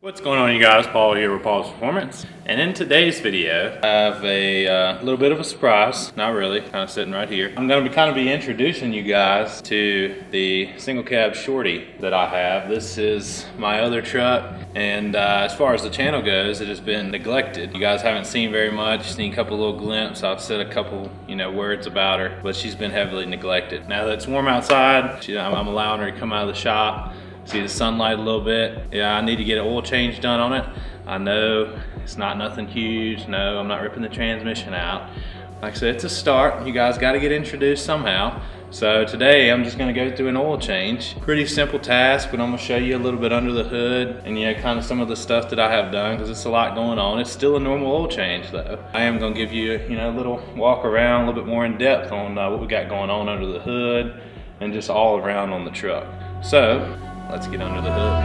What's going on, you guys? Paul here with Paul's Performance, and in today's video I have a little bit of a surprise. Not really, kind of sitting right here. I'm going to be introducing you guys to the single cab Shorty that I have. This is my other truck, and as far as the channel goes, it has been neglected. You guys haven't seen very much, seen a couple little glimpses. I've said a couple words about her, but she's been heavily neglected. Now that it's warm outside, I'm allowing her to come out of the shop, see the sunlight a little bit. Yeah, I need to get an oil change done on it. I know it's not nothing huge. No, I'm not ripping the transmission out. Like I said, it's a start. You guys got to get introduced somehow. So today I'm just going to go through an oil change. Pretty simple task, but I'm going to show you a little bit under the hood and kind of some of the stuff that I have done, because it's a lot going on. It's still a normal oil change though. I am going to give you a little walk around, a little bit more in depth on what we got going on under the hood and just all around on the truck. So let's get under the hood.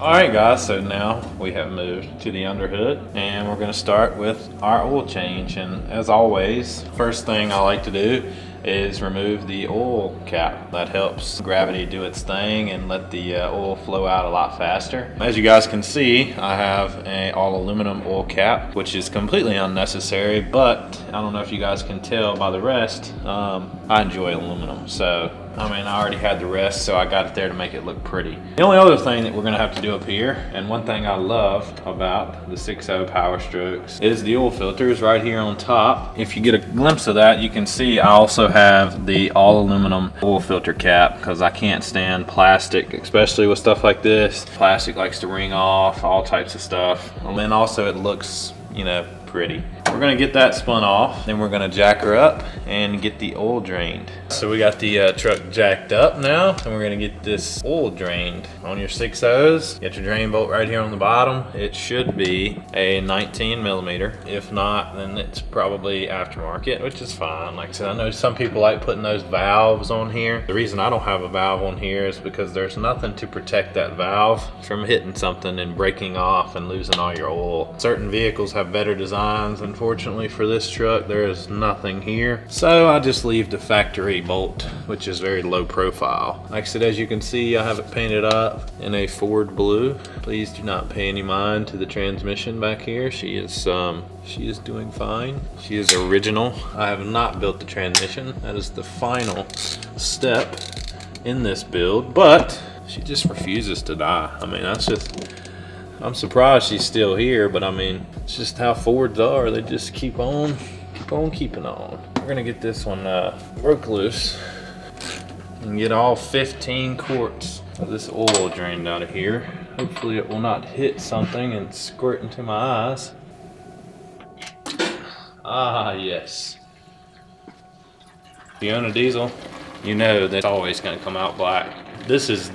Alright guys, so now we have moved to the underhood and we're going to start with our oil change. And as always, first thing I like to do is remove the oil cap. That helps gravity do its thing and let the oil flow out a lot faster. As you guys can see, I have a all aluminum oil cap, which is completely unnecessary, but I don't know if you guys can tell by the rest, I enjoy aluminum. So I already had the rest, so I got it there to make it look pretty. The only other thing that we're gonna have to do up here, and one thing I love about the 6.0 Power Strokes, is the oil filters right here on top. If you get a glimpse of that, you can see I also have the all aluminum oil filter cap, because I can't stand plastic, especially with stuff like this. Plastic likes to ring off, all types of stuff. And then also it looks, pretty. We're gonna get that spun off, then we're gonna jack her up and get the oil drained. So we got the truck jacked up now, and we're gonna get this oil drained. On your 6.0s, get your drain bolt right here on the bottom. It should be a 19 millimeter. If not, then it's probably aftermarket, which is fine. Like I said, I know some people like putting those valves on here. The reason I don't have a valve on here is because there's nothing to protect that valve from hitting something and breaking off and losing all your oil. Certain vehicles have better designs. Unfortunately for this truck, there is nothing here, so I just leave the factory bolt, which is very low profile. Like I said, as you can see, I have it painted up in a Ford blue. Please do not pay any mind to the transmission back here. She is doing fine. She is original. I have not built the transmission. That is the final step in this build, but she just refuses to die. I'm surprised she's still here, but it's just how Fords are. They just keep on keeping on. We're gonna get this one broke loose and get all 15 quarts of this oil drained out of here. Hopefully it will not hit something and squirt into my eyes. Ah, yes. If you own a diesel, you know that's always gonna come out black. This is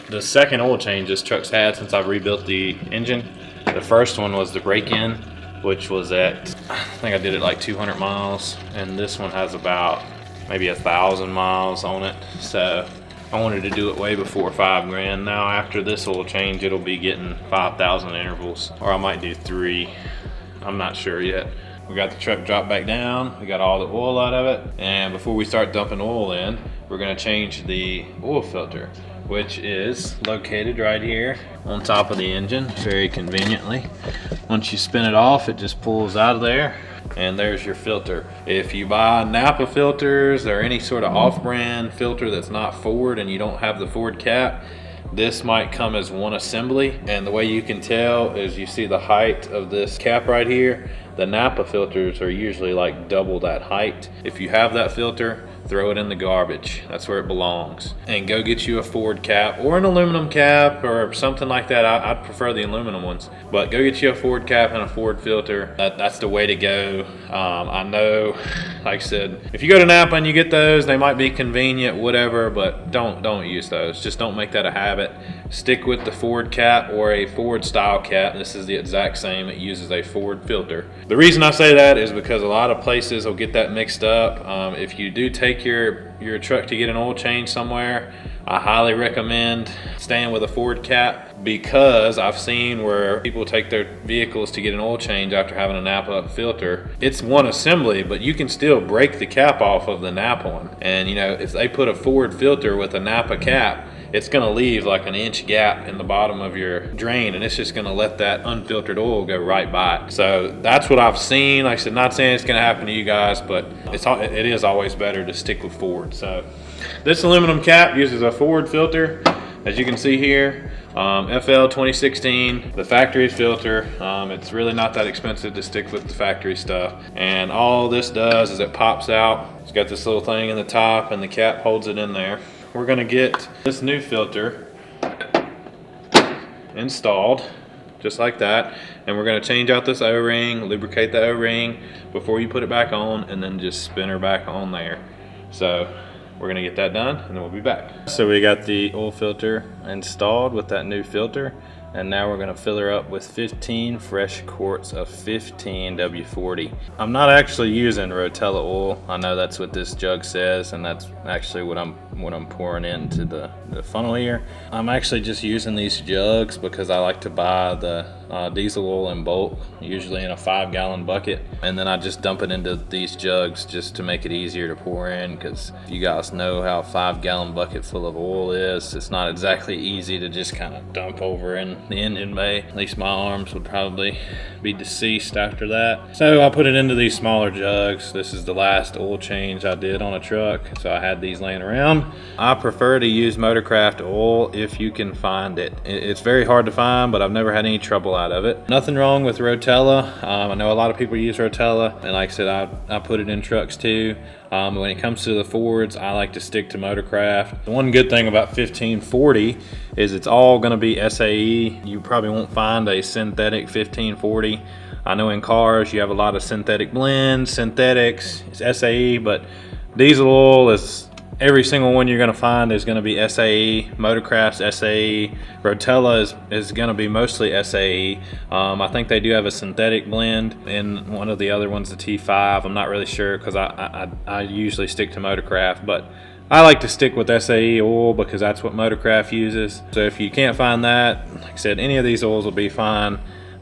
the second oil change this truck's had since I've rebuilt the engine. The first one was the break-in, which was at, I think I did it like 200 miles, and this one has about maybe 1,000 miles on it. So I wanted to do it way before $5,000. Now after this oil change, it'll be getting 5,000 intervals, or I might do 3. I'm not sure yet. We got the truck dropped back down, we got all the oil out of it, and before we start dumping oil in, we're gonna change the oil filter, which is located right here on top of the engine, very conveniently. Once you spin it off, it just pulls out of there, and there's your filter. If you buy Napa filters or any sort of off-brand filter that's not Ford and you don't have the Ford cap, this might come as one assembly, and the way you can tell is you see the height of this cap right here. The Napa filters are usually like double that height. If you have that filter, throw it in the garbage. That's where it belongs. And go get you a Ford cap or an aluminum cap or something like that. I'd prefer the aluminum ones, but go get you a Ford cap and a Ford filter. That's the way to go. I know, like I said, if you go to Napa and you get those, they might be convenient, whatever, but don't use those. Just don't make that a habit. Stick with the Ford cap or a Ford style cap. This is the exact same. It uses a Ford filter. The reason I say that is because a lot of places will get that mixed up. If you do take your truck to get an oil change somewhere, I highly recommend staying with a forward cap because I've seen where people take their vehicles to get an oil change after having a Napa filter. It's one assembly, but you can still break the cap off of the Napa one. And you know, if they put a forward filter with a Napa cap, it's gonna leave like an inch gap in the bottom of your drain, and it's just gonna let that unfiltered oil go right by it. So that's what I've seen. Like I said, not saying it's gonna happen to you guys, but it is always better to stick with forward. So this aluminum cap uses a forward filter, as you can see here, FL 2016, the factory filter. It's really not that expensive to stick with the factory stuff. And all this does is it pops out. It's got this little thing in the top and the cap holds it in there. We're gonna get this new filter installed just like that, and we're gonna change out this O-ring, lubricate the O-ring before you put it back on, and then just spin her back on there. So we're gonna get that done and then we'll be back. So we got the oil filter installed with that new filter, and now we're gonna fill her up with 15 fresh quarts of 15 W40. I'm not actually using Rotella oil. I know that's what this jug says, and that's actually what I'm pouring into the funnel here. I'm actually just using these jugs because I like to buy the diesel oil in bulk, usually in a 5-gallon bucket, and then I just dump it into these jugs just to make it easier to pour in, because you guys know how a 5-gallon bucket full of oil is. It's not exactly easy to just kind of dump over in the engine bay. At least my arms would probably be deceased after that. So I put it into these smaller jugs. This is the last oil change I did on a truck, so I had these laying around. I prefer to use Motorcraft oil if you can find it. It's very hard to find, but I've never had any trouble out of it. Nothing wrong with Rotella. I know a lot of people use Rotella, and like I said, I put it in trucks too. When it comes to the Fords, I like to stick to Motorcraft. The one good thing about 1540 is it's all gonna be SAE. You probably won't find a synthetic 1540. I know in cars you have a lot of synthetic blends, synthetics, it's SAE, but diesel oil is every single one you're going to find is going to be SAE. Motorcraft's SAE. Rotella is going to be mostly SAE. I think they do have a synthetic blend in one of the other ones, the T5. I'm not really sure because I usually stick to Motorcraft, but I like to stick with SAE oil because that's what Motorcraft uses. So if you can't find that, like I said, any of these oils will be fine.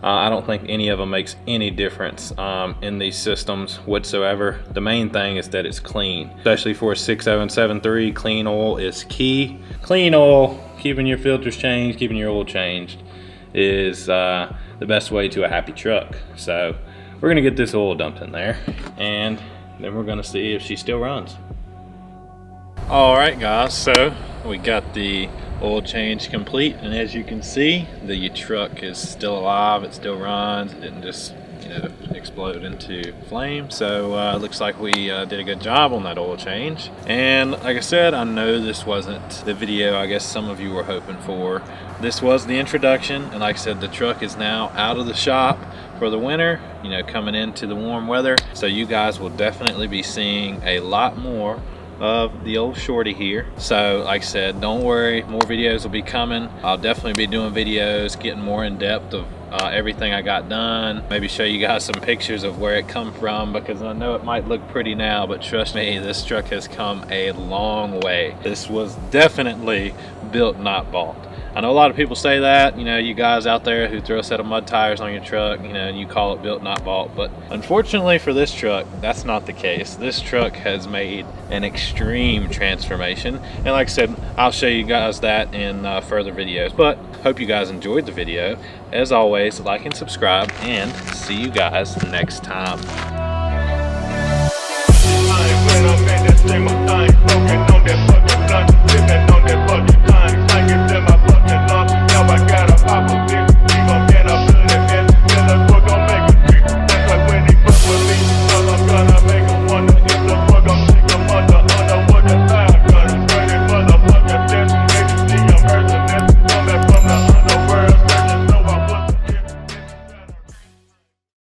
I don't think any of them makes any difference in these systems whatsoever. The main thing is that it's clean, especially for a 6773. Clean oil is key. Clean oil, keeping your filters changed, keeping your oil changed, is the best way to a happy truck. So we're gonna get this oil dumped in there, and then we're gonna see if she still runs. All right, guys, so we got the oil change complete, and as you can see, the truck is still alive. It still runs. It didn't just explode into flame. So it looks like we did a good job on that oil change. And like I said, I know this wasn't the video I guess some of you were hoping for. This was the introduction, and like I said, the truck is now out of the shop for the winter, coming into the warm weather. So you guys will definitely be seeing a lot more of the old Shorty here. So like I said, don't worry, more videos will be coming. I'll definitely be doing videos getting more in depth of everything I got done. Maybe show you guys some pictures of where it come from, because I know it might look pretty now, but trust me, this truck has come a long way. This was definitely built, not bought. I know a lot of people say that, you guys out there who throw a set of mud tires on your truck, and you call it built, not bought. But unfortunately for this truck, that's not the case. This truck has made an extreme transformation. And like I said, I'll show you guys that in further videos. But hope you guys enjoyed the video. As always, like and subscribe, and see you guys next time.